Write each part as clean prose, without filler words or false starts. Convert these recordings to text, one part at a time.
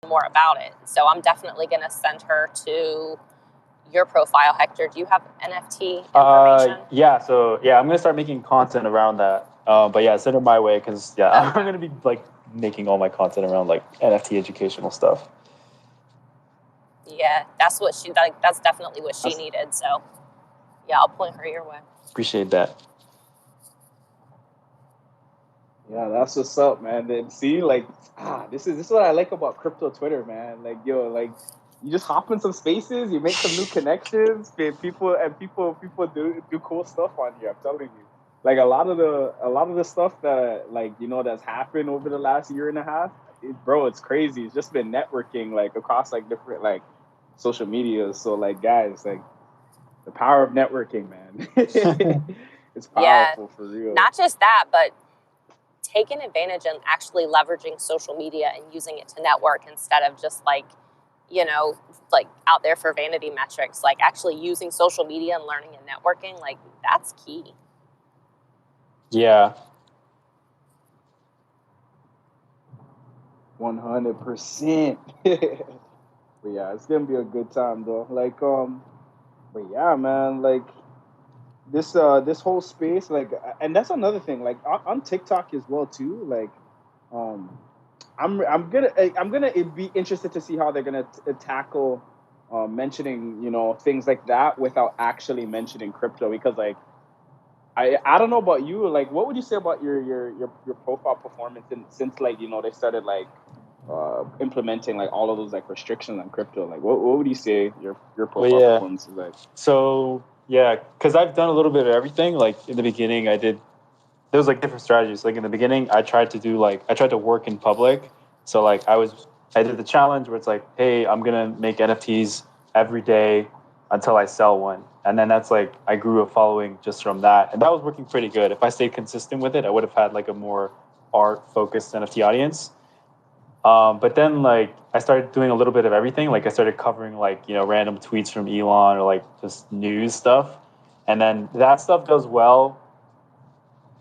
more about it. So I'm definitely going to send her to your profile, Hector. Do you have NFT information? Yeah. So yeah, I'm going to start making content around that. But yeah, send her my way because yeah, I'm going to be like making all my content around like NFT educational stuff. Yeah, that's what that's definitely what she needed. So yeah, I'll point her your way. Appreciate that. Yeah, that's what's up, man. Then see, like, this is what I like about crypto Twitter, man. Like, yo, like, you just hop in some spaces, you make some new connections, people do cool stuff on here. I'm telling you, like a lot of the stuff that like that's happened over the last year and a half, bro, it's crazy. It's just been networking like across like different like social media. So like, guys, like the power of networking, man. It's powerful for real. Not just that, but taking advantage and actually leveraging social media and using it to network instead of just like, like out there for vanity metrics, like actually using social media and learning and networking, like that's key. Yeah. 100%. But yeah, it's gonna be a good time though. Like, but yeah, man, like this whole space, like, and that's another thing, like on TikTok as well too. Like, I'm gonna be interested to see how they're gonna tackle mentioning things like that without actually mentioning crypto, because like I don't know about you, like what would you say about your profile performance since like they started like implementing like all of those like restrictions on crypto? Like what would you say your profile performance is like? So yeah, because I've done a little bit of everything. Like in the beginning, there was like different strategies. Like in the beginning, I tried to work in public. So like I did the challenge where it's like, hey, I'm gonna make NFTs every day until I sell one. And then that's like, I grew a following just from that. And that was working pretty good. If I stayed consistent with it, I would have had like a more art-focused NFT audience. But then like I started doing a little bit of everything. Like I started covering like, random tweets from Elon or like just news stuff. And then that stuff does well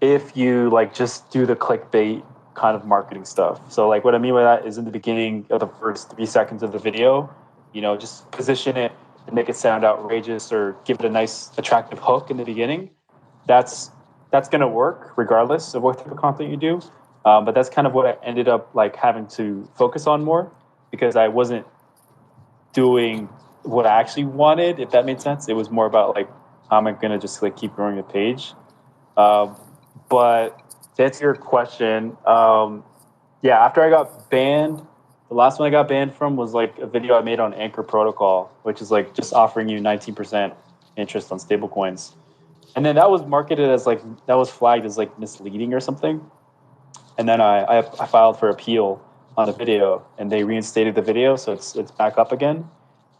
if you like just do the clickbait kind of marketing stuff. So like what I mean by that is in the beginning of the first 3 seconds of the video, just position it and make it sound outrageous or give it a nice attractive hook in the beginning. That's going to work regardless of what type of content you do. But that's kind of what I ended up like having to focus on more, because I wasn't doing what I actually wanted, if that made sense. It was more about like, how am I going to just like keep growing the page? But to answer your question, after I got banned, the last one I got banned from was like a video I made on Anchor Protocol, which is like just offering you 19% interest on stablecoins. And then that was marketed as like, that was flagged as like misleading or something. And then I filed for appeal on the video, and they reinstated the video, so it's back up again.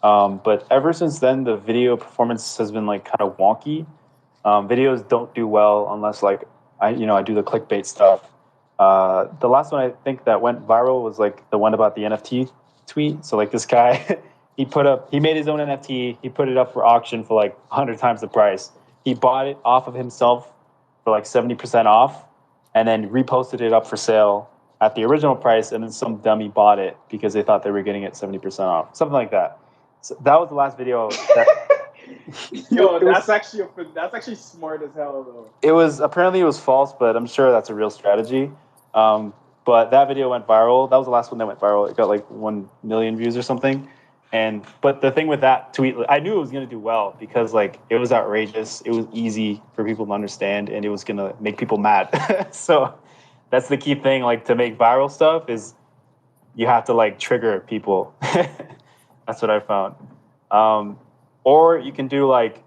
But ever since then, the video performance has been like kind of wonky. Videos don't do well unless like I do the clickbait stuff. The last one I think that went viral was like the one about the NFT tweet. So like this guy, he made his own NFT. He put it up for auction for like 100 times the price. He bought it off of himself for like 70% off, and then reposted it up for sale at the original price. And then some dummy bought it because they thought they were getting it 70% off, something like that. So that was the last video. Yo, that's actually smart as hell though. It was false, but I'm sure that's a real strategy. But that video went viral. That was the last one that went viral. It got like 1 million views or something. But the thing with that tweet, I knew it was going to do well because like it was outrageous. It was easy for people to understand, and it was going to make people mad. So that's the key thing. Like to make viral stuff is you have to like trigger people. That's what I found. Or you can do like,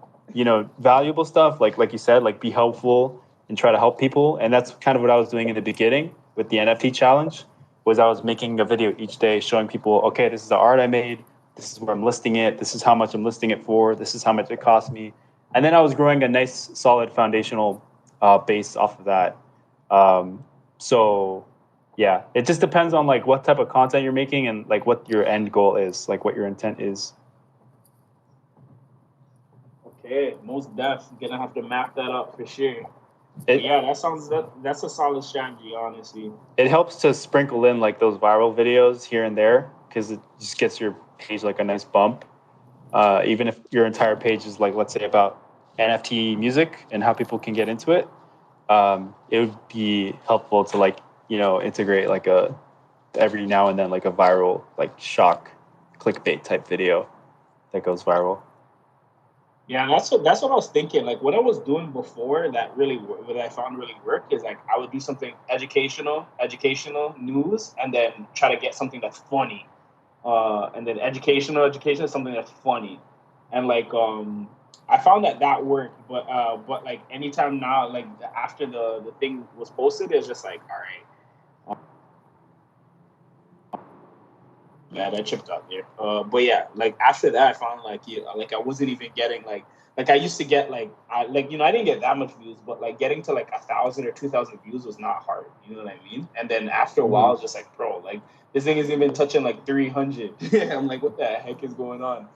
valuable stuff, like you said, like be helpful and try to help people. And that's kind of what I was doing in the beginning with the NFT challenge, was I was making a video each day showing people, okay, this is the art I made. This is where I'm listing it. This is how much I'm listing it for. This is how much it cost me. And then I was growing a nice, solid foundational base off of that. So yeah, it just depends on like what type of content you're making and like what your end goal is, like what your intent is. Okay, most definitely gonna have to map that up for sure. That's a solid strategy, honestly. It helps to sprinkle in like those viral videos here and there, because it just gets your page like a nice bump. Even if your entire page is like, let's say, about NFT music and how people can get into it, it would be helpful to like, integrate like every now and then like a viral, like shock clickbait type video that goes viral. Yeah, and that's what I was thinking. Like what I was doing before what I found really worked is like I would do something educational news, and then try to get something that's funny, and then educational something that's funny, and like I found that worked. But like anytime now, like after the thing was posted, it's just like, all right. Yeah, that chipped out there. But yeah, like after that, I found like like I wasn't even getting like I used to get I didn't get that much views, but like getting to like 1,000 or 2,000 views was not hard. You know what I mean? And then after a while, I was just like, bro, like this thing isn't even touching like 300. I'm like, what the heck is going on?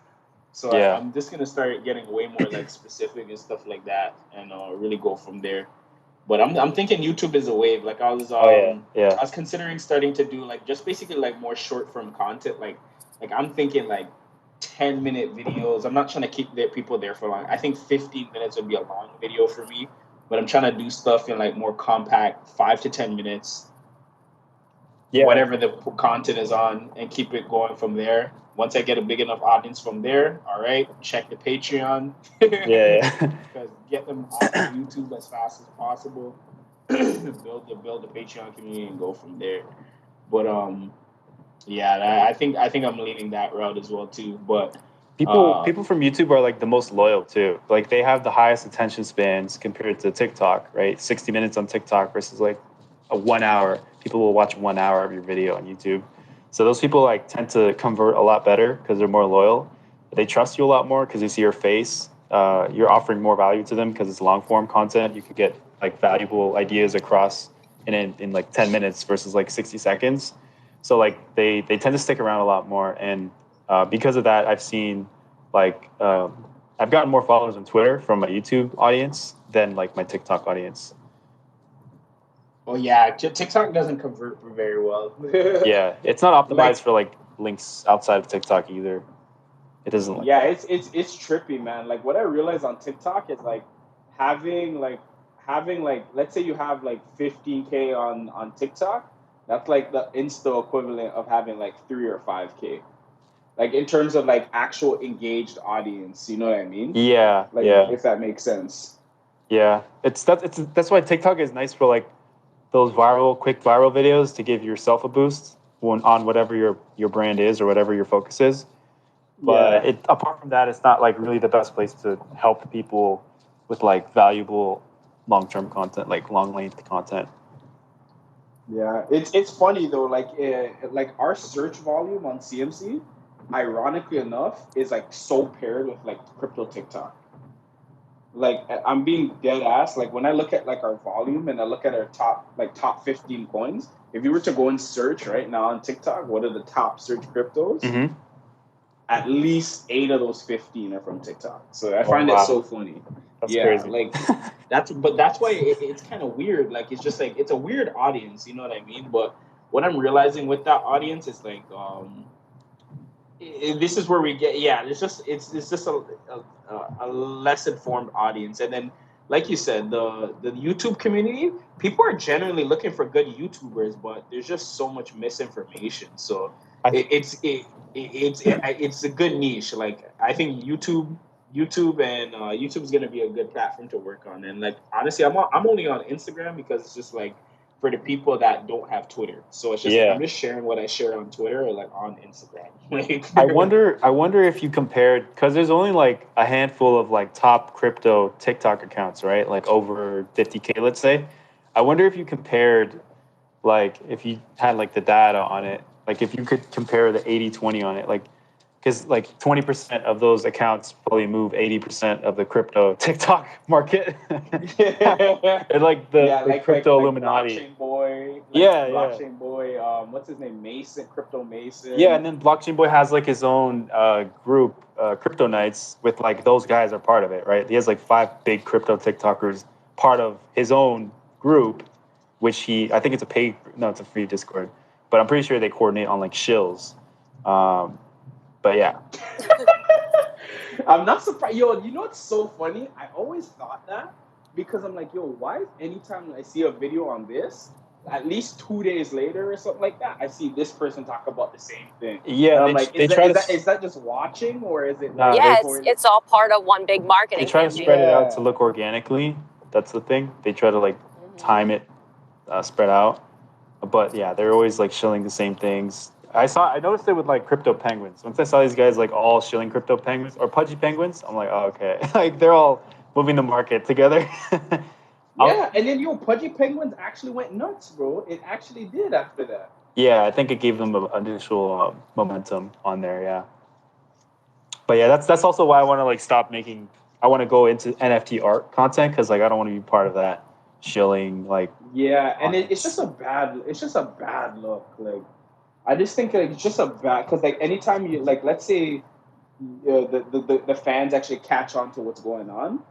So Yeah. I'm just gonna start getting way more like specific and stuff like that, and really go from there. But I'm thinking YouTube is a wave. Like I was I was considering starting to do like just basically like more short form content. Like I'm thinking like 10-minute videos. I'm not trying to keep people there for long. I think 15 minutes would be a long video for me. But I'm trying to do stuff in like more compact 5 to 10 minutes. Yeah. Whatever the content is on, and keep it going from there. Once I get a big enough audience from there, all right, check the Patreon. Yeah. Because get them off of YouTube as fast as possible. build the Patreon community and go from there. But yeah, I think I'm leaning that route as well too. But people from YouTube are like the most loyal too. Like they have the highest attention spans compared to TikTok, right? 60 minutes on TikTok versus like a 1 hour. People will watch 1 hour of your video on YouTube. So those people like tend to convert a lot better because they're more loyal. They trust you a lot more because they see your face. You're offering more value to them because it's long form content. You could get like valuable ideas across in like 10 minutes versus like 60 seconds. So like they tend to stick around a lot more. And because of that, I've seen like I've gotten more followers on Twitter from my YouTube audience than like my TikTok audience. Oh yeah, TikTok doesn't convert very well. Yeah, it's not optimized for like links outside of TikTok either. It doesn't. Like it's trippy, man. Like what I realized on TikTok is like having let's say you have like 15K on TikTok. That's like the Insta equivalent of having like 3 or 5K. Like in terms of like actual engaged audience, you know what I mean? Yeah. Like yeah. If that makes sense. Yeah, that's why TikTok is nice for like those quick viral videos to give yourself a boost on whatever your brand is or whatever your focus is. But apart from that, it's not like really the best place to help people with like valuable long-term content, like long-length content. Yeah, it's funny though. Like our search volume on CMC, ironically enough, is like so paired with like crypto TikTok. Like I'm being dead ass. Like when I look at like our volume and I look at our top 15 coins, if you were to go and search right now on TikTok, what are the top search cryptos? Mm-hmm. At least 8 of those 15 are from TikTok. So I find it so funny. That's crazy. Like that's why it's kind of weird. Like it's just like it's a weird audience, you know what I mean? But what I'm realizing with that audience is like this is where we get it's just a less informed audience. And then like you said, the YouTube community, people are generally looking for good YouTubers, but there's just so much misinformation. So it's a good niche. Like I think YouTube and YouTube is going to be a good platform to work on. And like honestly, I'm only on Instagram because it's just like for the people that don't have Twitter. So it's just I'm just sharing what I share on Twitter or like on Instagram. I wonder if you compared, because there's only like a handful of like top crypto TikTok accounts, right? Like over 50K, let's say. I wonder if you compared, like if you had like the data on it, like if you could compare the 80-20 on it, like because like 20% of those accounts probably move 80% of the crypto TikTok market. And like the crypto Illuminati. Blockchain Boy. Blockchain Boy. What's his name? Mason, Crypto Mason. Yeah, and then Blockchain Boy has like his own group, Crypto Nights, with like those guys are part of it, right? He has like 5 big crypto TikTokers part of his own group, which I think it's a free Discord, but I'm pretty sure they coordinate on like shills. But yeah. I'm not surprised. Yo, you know what's so funny? I always thought that because I'm like, yo, why anytime I see a video on this, at least 2 days later or something like that, I see this person talk about the same thing. Yeah, and I'm like, is that just watching or is it? Nah, yeah, it's all part of one big marketing. They try to spread it out to look organically. That's the thing. They try to like time it, spread out. But yeah, they're always like shilling the same things. I noticed it with like crypto penguins. Once I saw these guys like all shilling crypto penguins or pudgy penguins, I'm like, oh, okay. Like they're all moving the market together. Yeah, and then pudgy penguins actually went nuts, bro. It actually did after that. Yeah, I think it gave them initial momentum on there. Yeah, but yeah, that's also why I want to like stop making. I want to go into NFT art content because like I don't want to be part of that shilling like. Yeah, and it's just a bad look. Like I just think like it's just a bad because like anytime you like let's say the fans actually catch on to what's going on,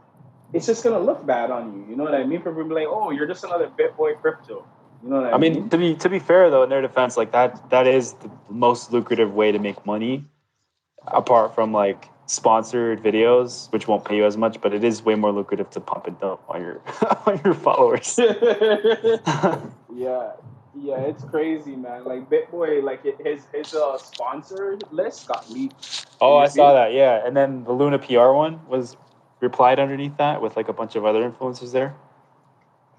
it's just gonna look bad on you. You know what I mean? People will be like, oh, you're just another BitBoy crypto. You know what I mean? To be fair though, in their defense, like that is the most lucrative way to make money, apart from like sponsored videos, which won't pay you as much, but it is way more lucrative to pump and dump on your on your followers. Yeah, it's crazy, man. Like BitBoy, like his sponsor list got leaked. Oh, I saw that. Yeah, and then the Luna PR one was replied underneath that with like a bunch of other influencers there.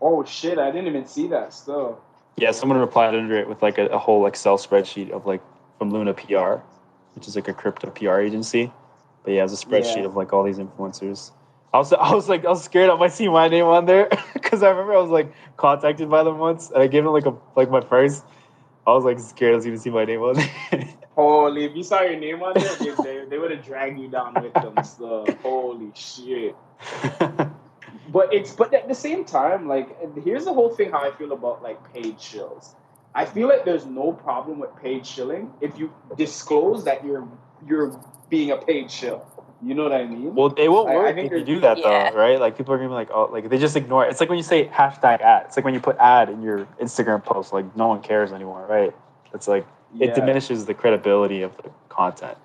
Oh shit! I didn't even see that. Still. Yeah, someone replied under it with like a whole Excel spreadsheet of like from Luna PR, which is like a crypto PR agency. But yeah, it was a spreadsheet of like all these influencers. I was scared I might see my name on there because I remember I was like contacted by them once and I gave them like my price. I was like scared I was even see my name on there. Holy, if you saw your name on there, they would have dragged you down with them. So holy shit. But at the same time, like here's the whole thing how I feel about like paid shills. I feel like there's no problem with paid shilling if you disclose that you're being a paid shill. You know what I mean? Well, it won't work if you do that though, right? Like people are gonna be like, oh, like they just ignore it. It's like when you say hashtag ad. It's like when you put ad in your Instagram post, like no one cares anymore, right? It's like it diminishes the credibility of the content.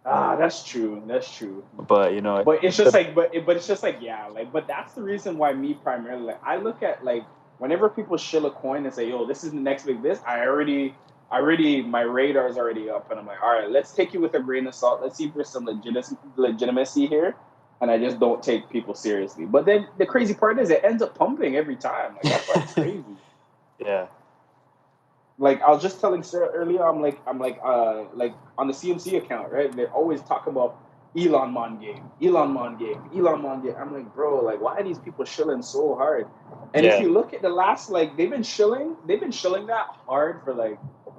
That's true. But you know, but it's just but that's the reason why me primarily like I look at like whenever people shill a coin and say, yo, this is the next big this, I already my radar's already up and I'm like, all right, let's take you with a grain of salt. Let's see if there's some legitimacy here. And I just don't take people seriously. But then the crazy part is it ends up pumping every time. Like that's why it's crazy. Yeah. Like I was just telling Sarah earlier, I'm like on the CMC account, right? They're always talking about Elon Mon game. I'm like, bro, like why are these people shilling so hard? And if you look at the last, like they've been shilling that hard for like,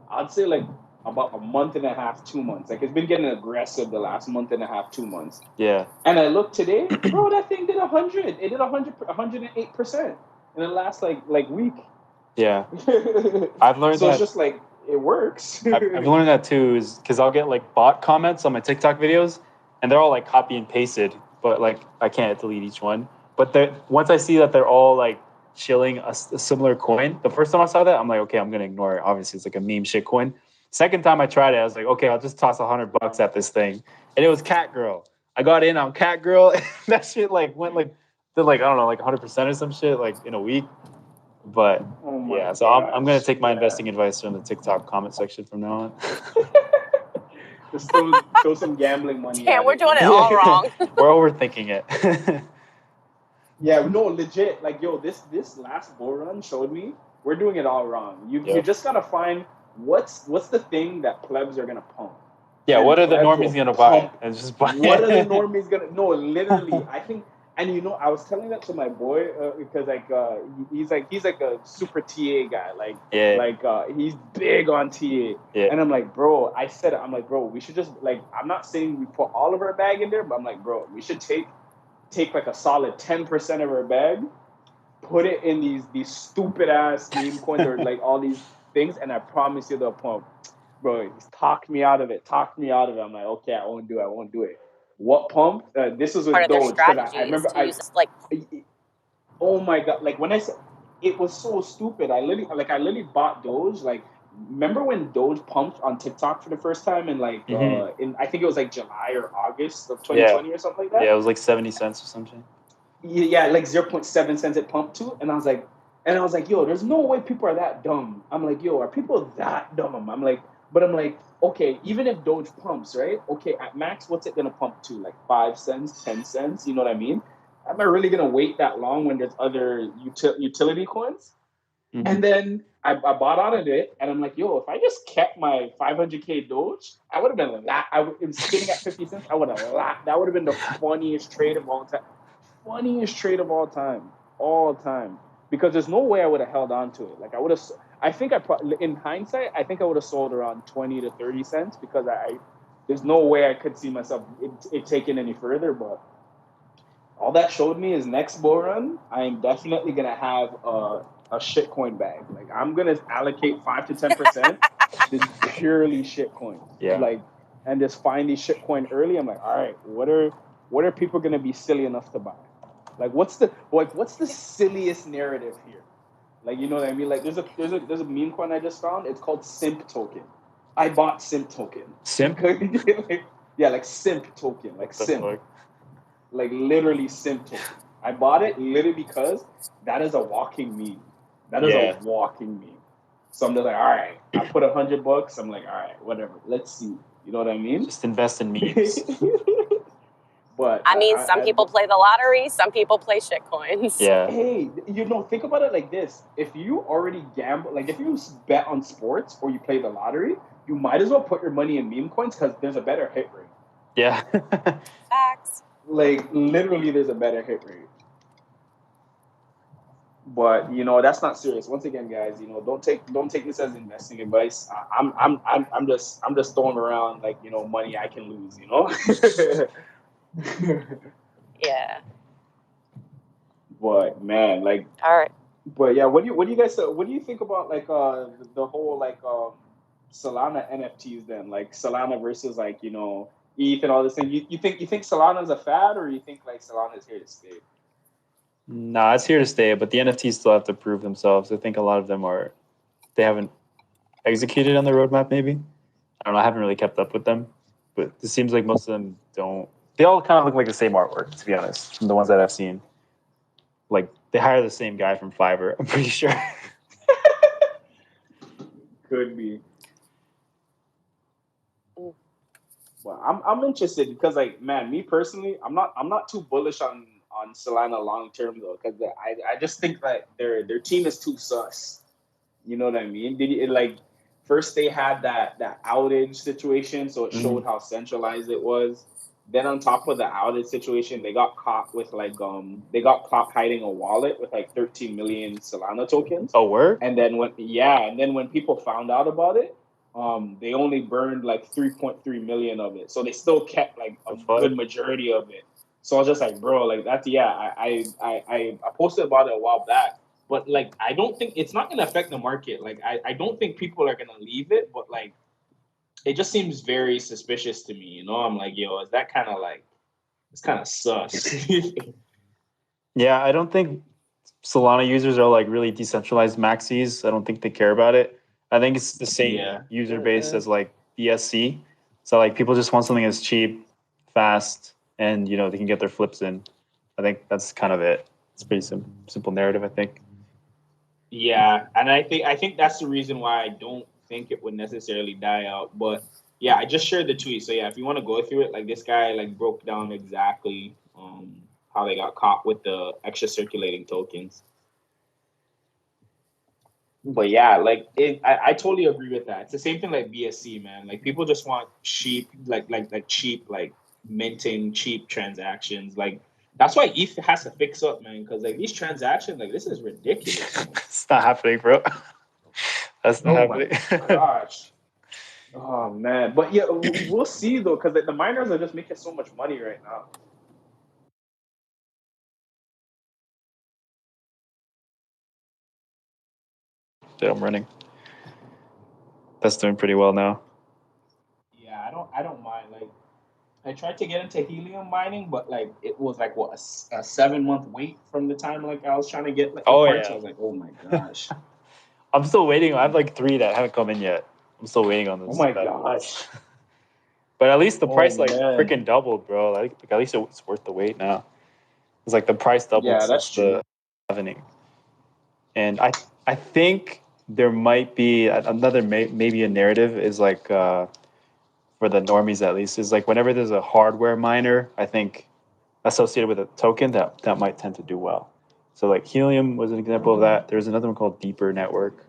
I'd say like about a month and a half, 2 months. Like it's been getting aggressive the last month and a half, 2 months. Yeah. And I looked today, bro, that thing did 100. It did 108% in the last like week. Yeah. I've learned so that. It's just like it works. I've learned that too, is because I'll get like bot comments on my TikTok videos and they're all like copy and pasted, but like I can't delete each one. But once I see that they're all like shilling a similar coin, the first time I saw that, I'm like, okay, I'm gonna ignore it. Obviously, it's like a meme shit coin. Second time I tried it, I was like, okay, I'll just toss $100 at this thing, and it was Cat Girl. I got in on Cat Girl, and that shit like went like did like I don't know like 100% or some shit like in a week. But yeah, so I'm gonna take my investing advice from the TikTok comment section from now on. Just throw some gambling money. Yeah, we're doing it all wrong. We're overthinking it. Yeah, no, legit. Like, yo, this last bull run showed me we're doing it all wrong. You just gotta find what's the thing that plebs are gonna pump. Yeah, what are the normies gonna buy? And just buy. What are the normies gonna? No, literally, I think. And you know, I was telling that to my boy because like he's like a super TA guy, he's big on TA. Yeah. And I'm like, bro, we should just like, I'm not saying we put all of our bag in there, but I'm like, bro, we should take like a solid 10% of our bag, put it in these stupid ass meme coins or like all these things, and I promise you they'll pump. Bro, he's talked me out of it. I'm like, okay, I won't do it. What pump? This was with Doge. I remember oh my god! Like when I said it was so stupid. I literally bought Doge like remember when Doge pumped on TikTok for the first time in like in I think it was like July or August of 2020 or something like that. Yeah, it was like 70 cents or something. Yeah, like 0.7 cents it pumped to, and I was like, yo, there's no way people are that dumb. I'm like, yo, are people that dumb? I'm like, okay, even if Doge pumps, right? Okay, at max, what's it gonna pump to? Like 5 cents, 10 cents? You know what I mean? Am I really gonna wait that long when there's other utility coins? Mm-hmm. And then I bought out of it, and I'm like, yo, if I just kept my 500K Doge, I would have been sitting at 50 cents. I would have laughed. That would have been the funniest trade of all time. All time. Because there's no way I would have held on to it. Like in hindsight, I think I would have sold around 20 to 30 cents because there's no way I could see myself it taking any further. But all that showed me is next bull run, I am definitely gonna have a shitcoin bag. Like I'm gonna allocate 5 to 10% to purely shitcoins. Yeah. Like, and just find these shitcoin early. I'm like, all right, what are people gonna be silly enough to buy? Like what's the silliest narrative here? Like, you know what I mean? Like there's a meme coin I just found. It's called Simp Token. I bought Simp Token. Simp? Yeah, like Simp Token. Like Simp. Like literally Simp Token. I bought it literally because that is a walking meme. A walking meme. So I'm just like, all right, I put $100. I'm like, all right, whatever. Let's see. You know what I mean? Just invest in memes. But I mean, some people play the lottery, some people play shit coins. Yeah. Hey, think about it like this. If you already gamble, like if you bet on sports or you play the lottery, you might as well put your money in meme coins because there's a better hit rate. Yeah. Facts. Like literally there's a better hit rate. But that's not serious. Once again, guys, don't take this as investing advice. I'm just throwing around like money I can lose. Yeah. But man, like. All right. But yeah, what do you think about like the whole like Solana NFTs then? Like Solana versus like ETH and all this thing. You think Solana's a fad, or you think like Solana's here to stay? Nah, it's here to stay, but the NFTs still have to prove themselves. I think a lot of them they haven't executed on the roadmap, maybe. I don't know, I haven't really kept up with them, but it seems like most of them don't. They all kind of look like the same artwork, to be honest, from the ones that I've seen. Like, they hire the same guy from Fiverr, I'm pretty sure. Could be. Well, I'm interested because, like, man, me personally, I'm not too bullish on Solana long term though, because I just think that their team is too sus. You know what I mean? First they had that outage situation, so it showed how centralized it was. Then on top of the outage situation, they got caught with hiding a wallet with like 13 million Solana tokens. Oh, word? And then when people found out about it, they only burned like 3.3 million of it. So they still kept like a good majority of it. So I was just like, bro, like that's I posted about it a while back, but like I don't think it's not gonna affect the market. Like I don't think people are gonna leave it, but like it just seems very suspicious to me. I'm like, yo, is that kind of like it's kind of sus. Yeah, I don't think Solana users are like really decentralized maxis. I don't think they care about it. I think it's the same user base as like BSC. So like people just want something that's cheap, fast, and they can get their flips in. I think that's kind of it. It's a pretty simple narrative, I think. Yeah, and I think that's the reason why I don't think it would necessarily die out. But yeah, I just shared the tweet. So yeah, if you want to go through it, like this guy like broke down exactly how they got caught with the extra circulating tokens. But yeah, like I totally agree with that. It's the same thing like BSC, man. Like people just want cheap, like cheap, like minting cheap transactions. Like that's why ETH has to fix up, man. Because like these transactions, like this is ridiculous. It's not happening, bro. That's not happening. Oh my gosh. Oh man, but yeah, we'll see though, because the miners are just making so much money right now. Yeah, I'm running. That's doing pretty well now. Yeah, I don't mind. Like, I tried to get into helium mining, but like it was like what a 7-month wait from the time like I was trying to get like parts. I was like, oh my gosh. I'm still waiting. I have like 3 that haven't come in yet. I'm still waiting on those. Oh my gosh. But at least the price like man. freaking doubled, bro. Like at least it's worth the wait now. It's like the price doubled Yeah, since that's true. the happening. And I think there might be another maybe a narrative is like for the normies at least is like whenever there's a hardware miner, I think associated with a token that might tend to do well. So like Helium was an example of that. There's another one called Deeper Network,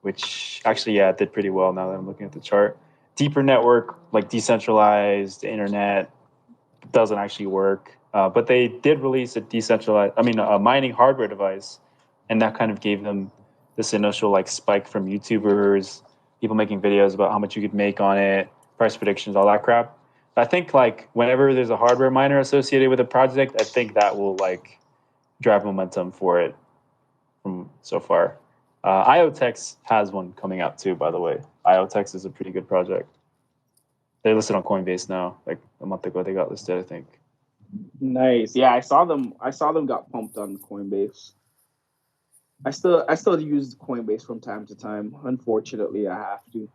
which actually did pretty well now that I'm looking at the chart. Deeper Network, like decentralized internet, doesn't actually work. But they did release a mining hardware device, and that kind of gave them this initial like spike from YouTubers, people making videos about how much you could make on it, price predictions, all that crap. I think like whenever there's a hardware miner associated with a project, I think that will like drive momentum for it from so far. IoTex has one coming out too, by the way. IoTex is a pretty good project. They're listed on Coinbase now. Like a month ago, they got listed, I think. Nice. Yeah, I saw them got pumped on Coinbase. I still use Coinbase from time to time. Unfortunately, I have to.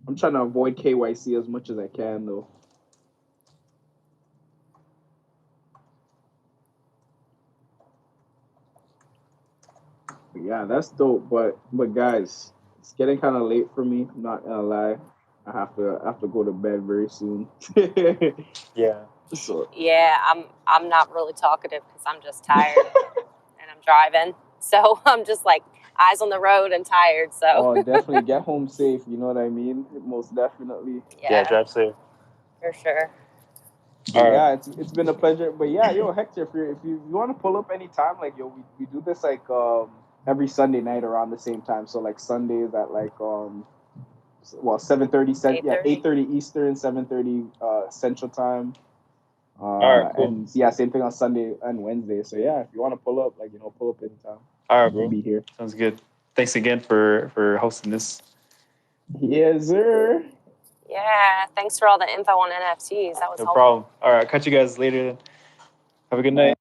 I'm trying to avoid KYC as much as I can, though. But yeah, that's dope. But guys, it's getting kind of late for me. I'm not gonna lie. I have to go to bed very soon. Yeah. So Yeah, I'm not really talkative because I'm just tired and I'm driving. So I'm just like eyes on the road and tired. So definitely get home safe. You know what I mean? Most definitely. Yeah, drive safe. For sure. But yeah, it's been a pleasure. But yeah, yo, Hector, if you want to pull up anytime, like yo, we do this like every Sunday night around the same time. So like Sundays at like 7:30 8:30 Eastern, 7:30 Central Time. All right, cool. And yeah, same thing on Sunday and Wednesday. So yeah, if you want to pull up, like pull up anytime. All right, bro. We'll be here. Sounds good. Thanks again for hosting this. Yes, sir. Yeah, thanks for all the info on NFTs. That was helpful. No problem. All right, catch you guys later. Have a good night.